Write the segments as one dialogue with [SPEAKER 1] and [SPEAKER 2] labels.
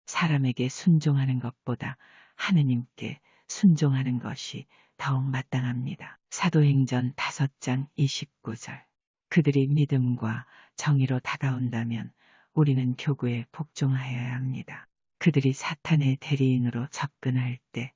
[SPEAKER 1] 사람에게 순종하는 것보다 하느님께 순종하는 것이 더욱 마땅합니다. 사도행전 5장 29절. 그들이 믿음과 정의로 다가온다면 우리는 교구에 복종하여야 합니다. 그들이 사탄의 대리인으로 접근할 때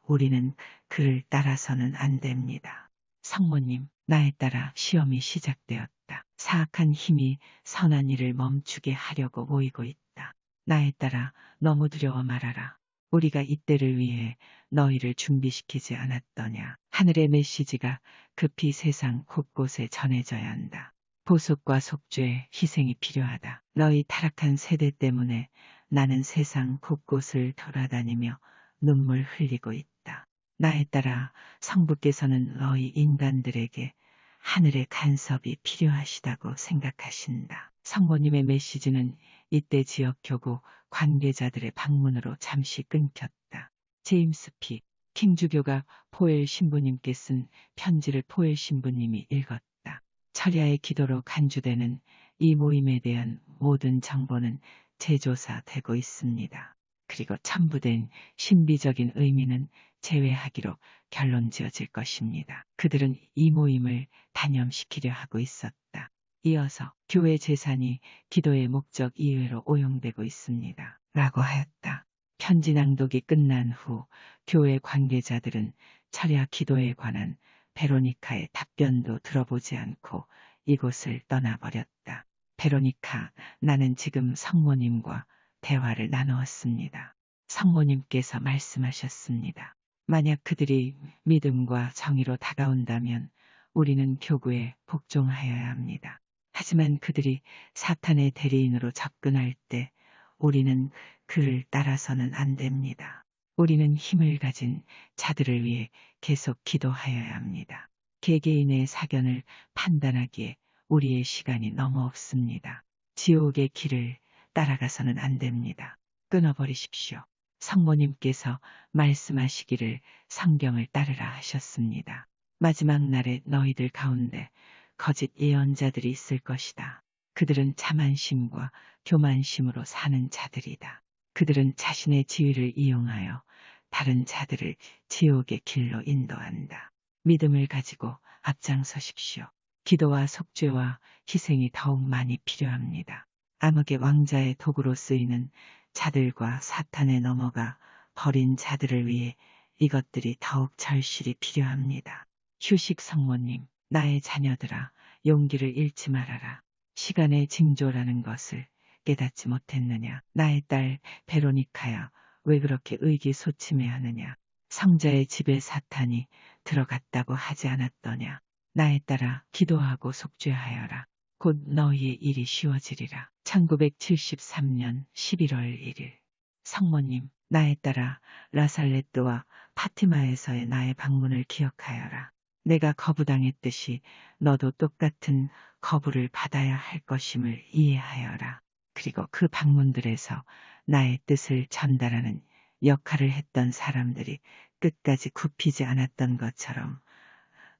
[SPEAKER 1] 우리는 그를 따라서는 안 됩니다. 성모님, 나에 따라 시험이 시작되었다. 사악한 힘이 선한 일을 멈추게 하려고 모이고 있다. 나에 따라 너무 두려워 말아라. 우리가 이때를 위해 너희를 준비시키지 않았더냐. 하늘의 메시지가 급히 세상 곳곳에 전해져야 한다. 보석과 속죄의 희생이 필요하다. 너희 타락한 세대 때문에 나는 세상 곳곳을 돌아다니며 눈물 흘리고 있다. 나에 따라 성부께서는 너희 인간들에게 하늘의 간섭이 필요하시다고 생각하신다. 성모님의 메시지는 이때 지역 교구 관계자들의 방문으로 잠시 끊겼다. 제임스 P. 킹주교가 포엘 신부님께 쓴 편지를 포엘 신부님이 읽었다. 철야의 기도로 간주되는 이 모임에 대한 모든 정보는 재조사되고 있습니다. 그리고 첨부된 신비적인 의미는 제외하기로 결론 지어질 것입니다. 그들은 이 모임을 단념시키려 하고 있었다. 이어서 교회 재산이 기도의 목적 이외로 오용되고 있습니다. 라고 하였다. 편지 낭독이 끝난 후 교회 관계자들은 철야 기도에 관한 베로니카의 답변도 들어보지 않고 이곳을 떠나버렸다. 베로니카, 나는 지금 성모님과 대화를 나누었습니다. 성모님께서 말씀하셨습니다. 만약 그들이 믿음과 정의로 다가온다면 우리는 교구에 복종하여야 합니다. 하지만 그들이 사탄의 대리인으로 접근할 때 우리는 그를 따라서는 안 됩니다. 우리는 힘을 가진 자들을 위해 계속 기도하여야 합니다. 개개인의 사견을 판단하기에 우리의 시간이 너무 없습니다. 지옥의 길을 따라가서는 안 됩니다. 끊어버리십시오. 성모님께서 말씀하시기를 성경을 따르라 하셨습니다. 마지막 날에 너희들 가운데 거짓 예언자들이 있을 것이다. 그들은 자만심과 교만심으로 사는 자들이다. 그들은 자신의 지위를 이용하여 다른 자들을 지옥의 길로 인도한다. 믿음을 가지고 앞장서십시오. 기도와 속죄와 희생이 더욱 많이 필요합니다. 암흑의 왕자의 도구로 쓰이는 자들과 사탄에 넘어가 버린 자들을 위해 이것들이 더욱 절실히 필요합니다. 휴식 성모님, 나의 자녀들아, 용기를 잃지 말아라. 시간의 징조라는 것을 깨닫지 못했느냐. 나의 딸 베로니카야, 왜 그렇게 의기소침해하느냐. 성자의 집에 사탄이 들어갔다고 하지 않았더냐. 나에 따라 기도하고 속죄하여라. 곧 너희의 일이 쉬워지리라. 1973년 11월 1일. 성모님, 나에 따라 라살레트와 파티마에서의 나의 방문을 기억하여라. 내가 거부당했듯이 너도 똑같은 거부를 받아야 할 것임을 이해하여라. 그리고 그 방문들에서 나의 뜻을 전달하는 역할을 했던 사람들이 끝까지 굽히지 않았던 것처럼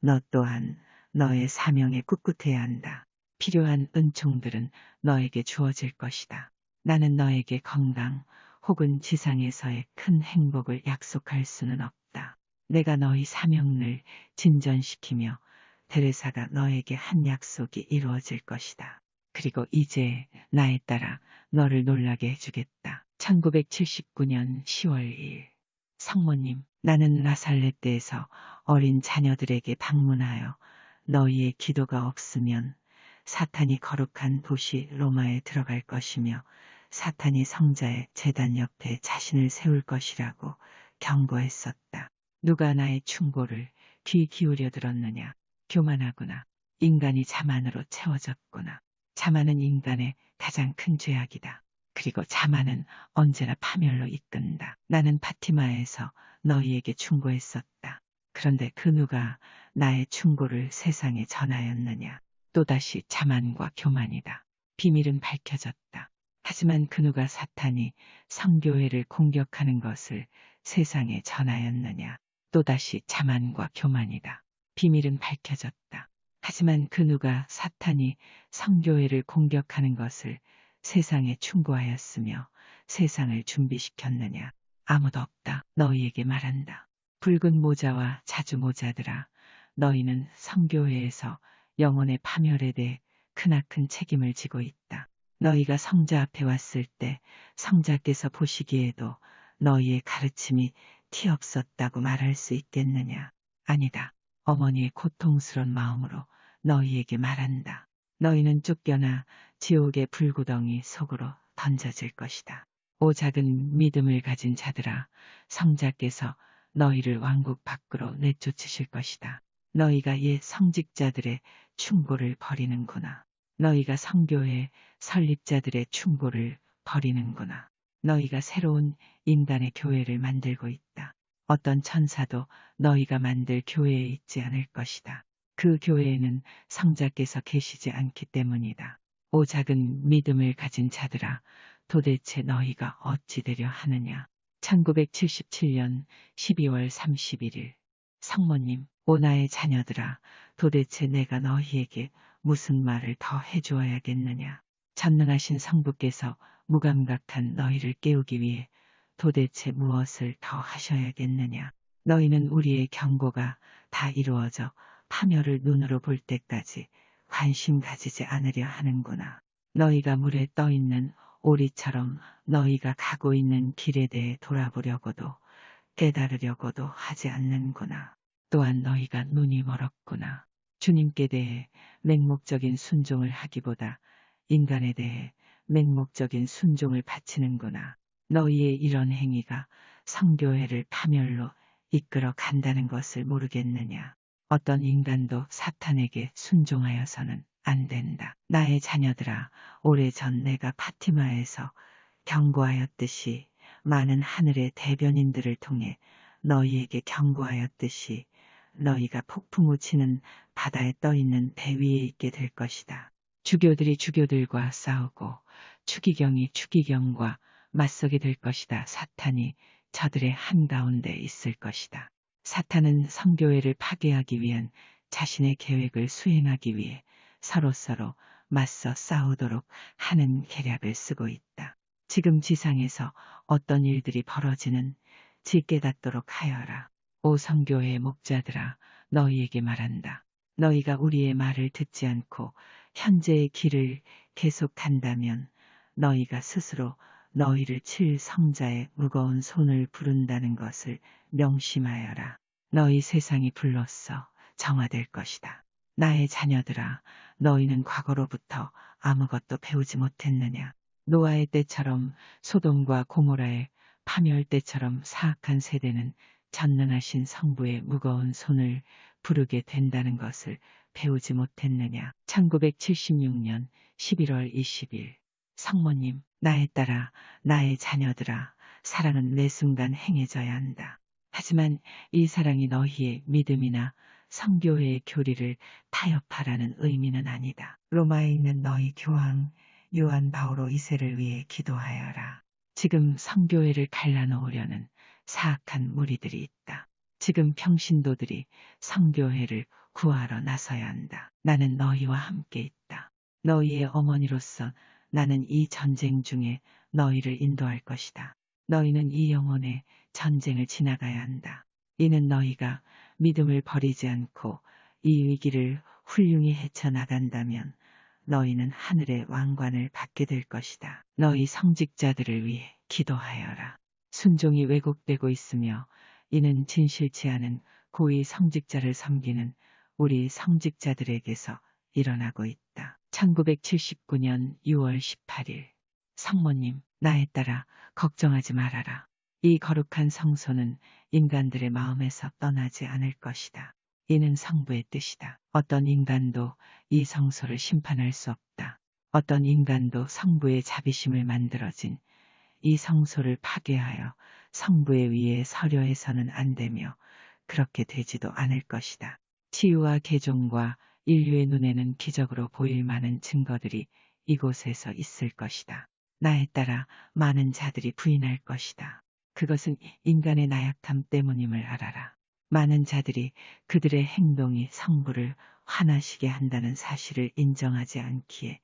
[SPEAKER 1] 너 또한 너의 사명에 꿋꿋해야 한다. 필요한 은총들은 너에게 주어질 것이다. 나는 너에게 건강 혹은 지상에서의 큰 행복을 약속할 수는 없다. 내가 너희 사명을 진전시키며 데레사가 너에게 한 약속이 이루어질 것이다. 그리고 이제 나에 따라 너를 놀라게 해주겠다. 1979년 10월 2일. 성모님, 나는 라살레트에서 어린 자녀들에게 방문하여 너희의 기도가 없으면 사탄이 거룩한 도시 로마에 들어갈 것이며 사탄이 성자의 제단 옆에 자신을 세울 것이라고 경고했었다. 누가 나의 충고를 귀 기울여 들었느냐. 교만하구나. 인간이 자만으로 채워졌구나. 자만은 인간의 가장 큰 죄악이다. 그리고 자만은 언제나 파멸로 이끈다. 나는 파티마에서 너희에게 충고했었다. 그런데 그 누가 나의 충고를 세상에 전하였느냐. 또다시 자만과 교만이다. 비밀은 밝혀졌다. 하지만 그 누가 사탄이 성교회를 공격하는 것을 세상에 전하였느냐. 또다시 자만과 교만이다. 비밀은 밝혀졌다. 하지만 그 누가 사탄이 성교회를 공격하는 것을 세상에 충고하였으며 세상을 준비시켰느냐? 아무도 없다. 너희에게 말한다. 붉은 모자와 자주 모자들아, 너희는 성교회에서 영혼의 파멸에 대해 크나큰 책임을 지고 있다. 너희가 성자 앞에 왔을 때 성자께서 보시기에도 너희의 가르침이 티없었다고 말할 수 있겠느냐? 아니다. 어머니의 고통스러운 마음으로 너희에게 말한다. 너희는 쫓겨나 지옥의 불구덩이 속으로 던져질 것이다. 오 작은 믿음을 가진 자들아, 성자께서 너희를 왕국 밖으로 내쫓으실 것이다. 너희가 옛 성직자들의 충고를 버리는구나. 너희가 성교회 설립자들의 충고를 버리는구나. 너희가 새로운 인간의 교회를 만들고 있다. 어떤 천사도 너희가 만들 교회에 있지 않을 것이다. 그 교회에는 성자께서 계시지 않기 때문이다. 오 작은 믿음을 가진 자들아, 도대체 너희가 어찌 되려 하느냐. 1977년 12월 31일 성모님, 오 나의 자녀들아, 도대체 내가 너희에게 무슨 말을 더 해주어야겠느냐. 전능하신 성부께서 무감각한 너희를 깨우기 위해 도대체 무엇을 더 하셔야겠느냐. 너희는 우리의 경고가 다 이루어져 파멸을 눈으로 볼 때까지 관심 가지지 않으려 하는구나. 너희가 물에 떠있는 오리처럼 너희가 가고 있는 길에 대해 돌아보려고도 깨달으려고도 하지 않는구나. 또한 너희가 눈이 멀었구나. 주님께 대해 맹목적인 순종을 하기보다 인간에 대해 맹목적인 순종을 바치는구나. 너희의 이런 행위가 성교회를 파멸로 이끌어 간다는 것을 모르겠느냐. 어떤 인간도 사탄에게 순종하여서는 안 된다. 나의 자녀들아, 오래전 내가 파티마에서 경고하였듯이 많은 하늘의 대변인들을 통해 너희에게 경고하였듯이 너희가 폭풍우 치는 바다에 떠있는 배 위에 있게 될 것이다. 주교들이 주교들과 싸우고 추기경이 추기경과 맞서게 될 것이다. 사탄이 저들의 한가운데 있을 것이다. 사탄은 성교회를 파괴하기 위한 자신의 계획을 수행하기 위해 서로서로 맞서 싸우도록 하는 계략을 쓰고 있다. 지금 지상에서 어떤 일들이 벌어지는지 깨닫도록 하여라. 오 성교회의 목자들아, 너희에게 말한다. 너희가 우리의 말을 듣지 않고 현재의 길을 계속한다면 너희가 스스로 너희를 칠 성자의 무거운 손을 부른다는 것을 명심하여라. 너희 세상이 불로써 정화될 것이다. 나의 자녀들아, 너희는 과거로부터 아무것도 배우지 못했느냐. 노아의 때처럼 소돔과 고모라의 파멸 때처럼 사악한 세대는 전능하신 성부의 무거운 손을 부르게 된다는 것을 배우지 못했느냐. 1976년 11월 20일 성모님, 나의 딸아, 나의 자녀들아, 사랑은 매 순간 행해져야 한다. 하지만 이 사랑이 너희의 믿음이나 성교회의 교리를 타협하라는 의미는 아니다. 로마에 있는 너희 교황 요한 바오로 2세를 위해 기도하여라. 지금 성교회를 갈라놓으려는 사악한 무리들이 있다. 지금 평신도들이 성교회를 구하러 나서야 한다. 나는 너희와 함께 있다. 너희의 어머니로서 나는 이 전쟁 중에 너희를 인도할 것이다. 너희는 이 영혼의 전쟁을 지나가야 한다. 이는 너희가 믿음을 버리지 않고 이 위기를 훌륭히 헤쳐나간다면 너희는 하늘의 왕관을 받게 될 것이다. 너희 성직자들을 위해 기도하여라. 순종이 왜곡되고 있으며 이는 진실치 않은 고위 성직자를 섬기는 우리 성직자들에게서 일어나고 있다. 1979년 6월 18일 성모님, 나의 딸아, 걱정하지 말아라. 이 거룩한 성소는 인간들의 마음에서 떠나지 않을 것이다. 이는 성부의 뜻이다. 어떤 인간도 이 성소를 심판할 수 없다. 어떤 인간도 성부의 자비심을 만들어진 이 성소를 파괴하여 성부의 위에 서려 해서는 안 되며 그렇게 되지도 않을 것이다. 치유와 개종과 인류의 눈에는 기적으로 보일 많은 증거들이 이곳에서 있을 것이다. 나에 따라 많은 자들이 부인할 것이다. 그것은 인간의 나약함 때문임을 알아라. 많은 자들이 그들의 행동이 성부를 화나시게 한다는 사실을 인정하지 않기에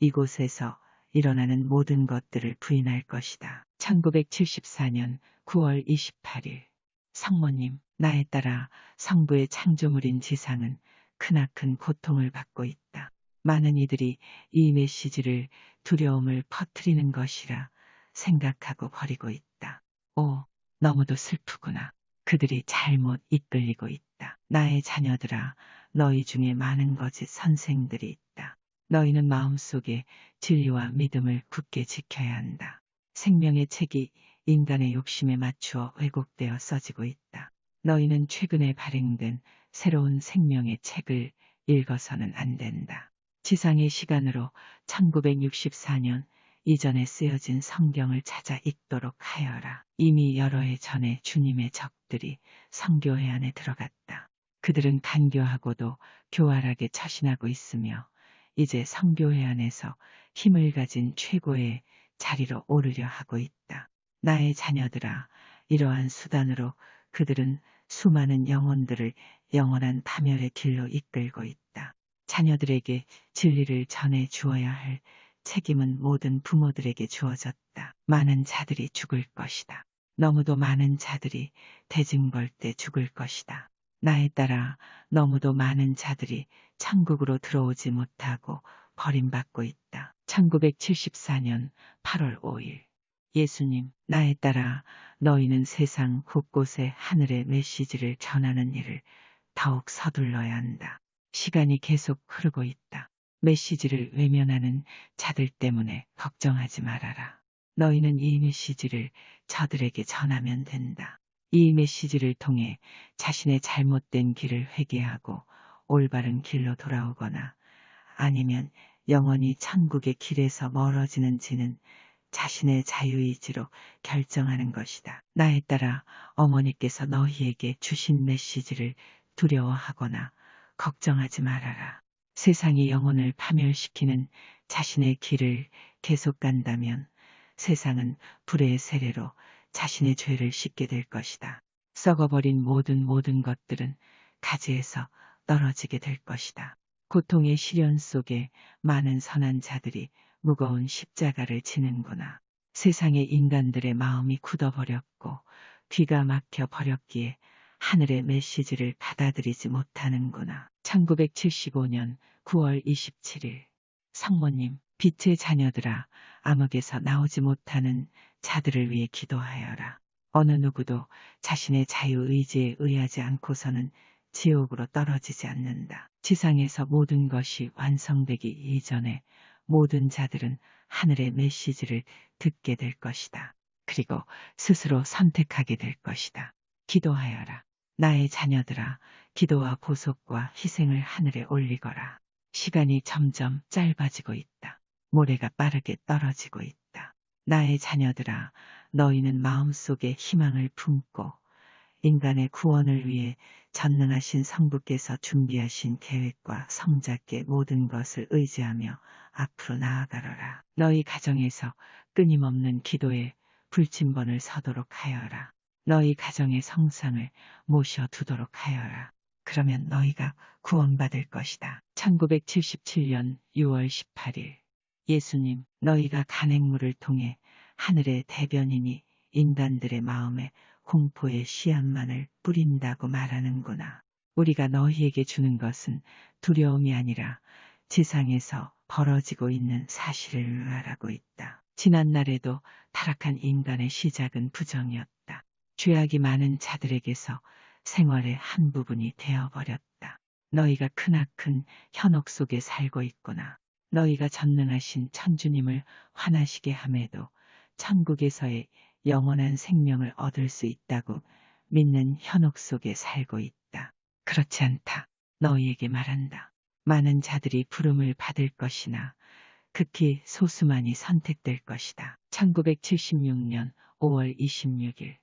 [SPEAKER 1] 이곳에서 일어나는 모든 것들을 부인할 것이다. 1974년 9월 28일 성모님, 나에 따라 성부의 창조물인 지상은 크나큰 고통을 받고 있다. 많은 이들이 이 메시지를 두려움을 퍼뜨리는 것이라 생각하고 버리고 있다. 오, 너무도 슬프구나. 그들이 잘못 이끌리고 있다. 나의 자녀들아, 너희 중에 많은 거짓 선생들이 있다. 너희는 마음속에 진리와 믿음을 굳게 지켜야 한다. 생명의 책이 인간의 욕심에 맞추어 왜곡되어 써지고 있다. 너희는 최근에 발행된 새로운 생명의 책을 읽어서는 안 된다. 지상의 시간으로 1964년 이전에 쓰여진 성경을 찾아 읽도록 하여라. 이미 여러 해 전에 주님의 적들이 성교회 안에 들어갔다. 그들은 간교하고도 교활하게 처신하고 있으며 이제 성교회 안에서 힘을 가진 최고의 자리로 오르려 하고 있다. 나의 자녀들아, 이러한 수단으로 그들은 수많은 영혼들을 영원한 파멸의 길로 이끌고 있다. 자녀들에게 진리를 전해 주어야 할 책임은 모든 부모들에게 주어졌다. 많은 자들이 죽을 것이다. 너무도 많은 자들이 대징벌 때 죽을 것이다. 나에 따라 너무도 많은 자들이 천국으로 들어오지 못하고 버림받고 있다. 1974년 8월 5일 예수님, 나에 따라 너희는 세상 곳곳에 하늘의 메시지를 전하는 일을 더욱 서둘러야 한다. 시간이 계속 흐르고 있다. 메시지를 외면하는 자들 때문에 걱정하지 말아라. 너희는 이 메시지를 저들에게 전하면 된다. 이 메시지를 통해 자신의 잘못된 길을 회개하고 올바른 길로 돌아오거나 아니면 영원히 천국의 길에서 멀어지는지는 자신의 자유의지로 결정하는 것이다. 나에 따라 어머니께서 너희에게 주신 메시지를 두려워하거나 걱정하지 말아라. 세상이 영혼을 파멸시키는 자신의 길을 계속 간다면 세상은 불의 세례로 자신의 죄를 씻게 될 것이다. 썩어버린 모든 것들은 가지에서 떨어지게 될 것이다. 고통의 시련 속에 많은 선한 자들이 무거운 십자가를 지는구나. 세상의 인간들의 마음이 굳어버렸고 귀가 막혀 버렸기에 하늘의 메시지를 받아들이지 못하는구나. 1975년 9월 27일 성모님, 빛의 자녀들아, 암흑에서 나오지 못하는 자들을 위해 기도하여라. 어느 누구도 자신의 자유의지에 의하지 않고서는 지옥으로 떨어지지 않는다. 지상에서 모든 것이 완성되기 이전에 모든 자들은 하늘의 메시지를 듣게 될 것이다. 그리고 스스로 선택하게 될 것이다. 기도하여라. 나의 자녀들아, 기도와 보속과 희생을 하늘에 올리거라. 시간이 점점 짧아지고 있다. 모래가 빠르게 떨어지고 있다. 나의 자녀들아, 너희는 마음속에 희망을 품고 인간의 구원을 위해 전능하신 성부께서 준비하신 계획과 성자께 모든 것을 의지하며 앞으로 나아가거라. 너희 가정에서 끊임없는 기도에 불침번을 서도록 하여라. 너희 가정의 성상을 모셔두도록 하여라. 그러면 너희가 구원받을 것이다. 1977년 6월 18일 예수님, 너희가 간행물을 통해 하늘의 대변인이 인간들의 마음에 공포의 씨앗만을 뿌린다고 말하는구나. 우리가 너희에게 주는 것은 두려움이 아니라 지상에서 벌어지고 있는 사실을 말하고 있다. 지난날에도 타락한 인간의 시작은 부정이었다. 죄악이 많은 자들에게서 생활의 한 부분이 되어버렸다. 너희가 크나큰 현혹 속에 살고 있구나. 너희가 전능하신 천주님을 화나시게 함에도 천국에서의 영원한 생명을 얻을 수 있다고 믿는 현혹 속에 살고 있다. 그렇지 않다. 너희에게 말한다. 많은 자들이 부름을 받을 것이나 극히 소수만이 선택될 것이다. 1976년 5월 26일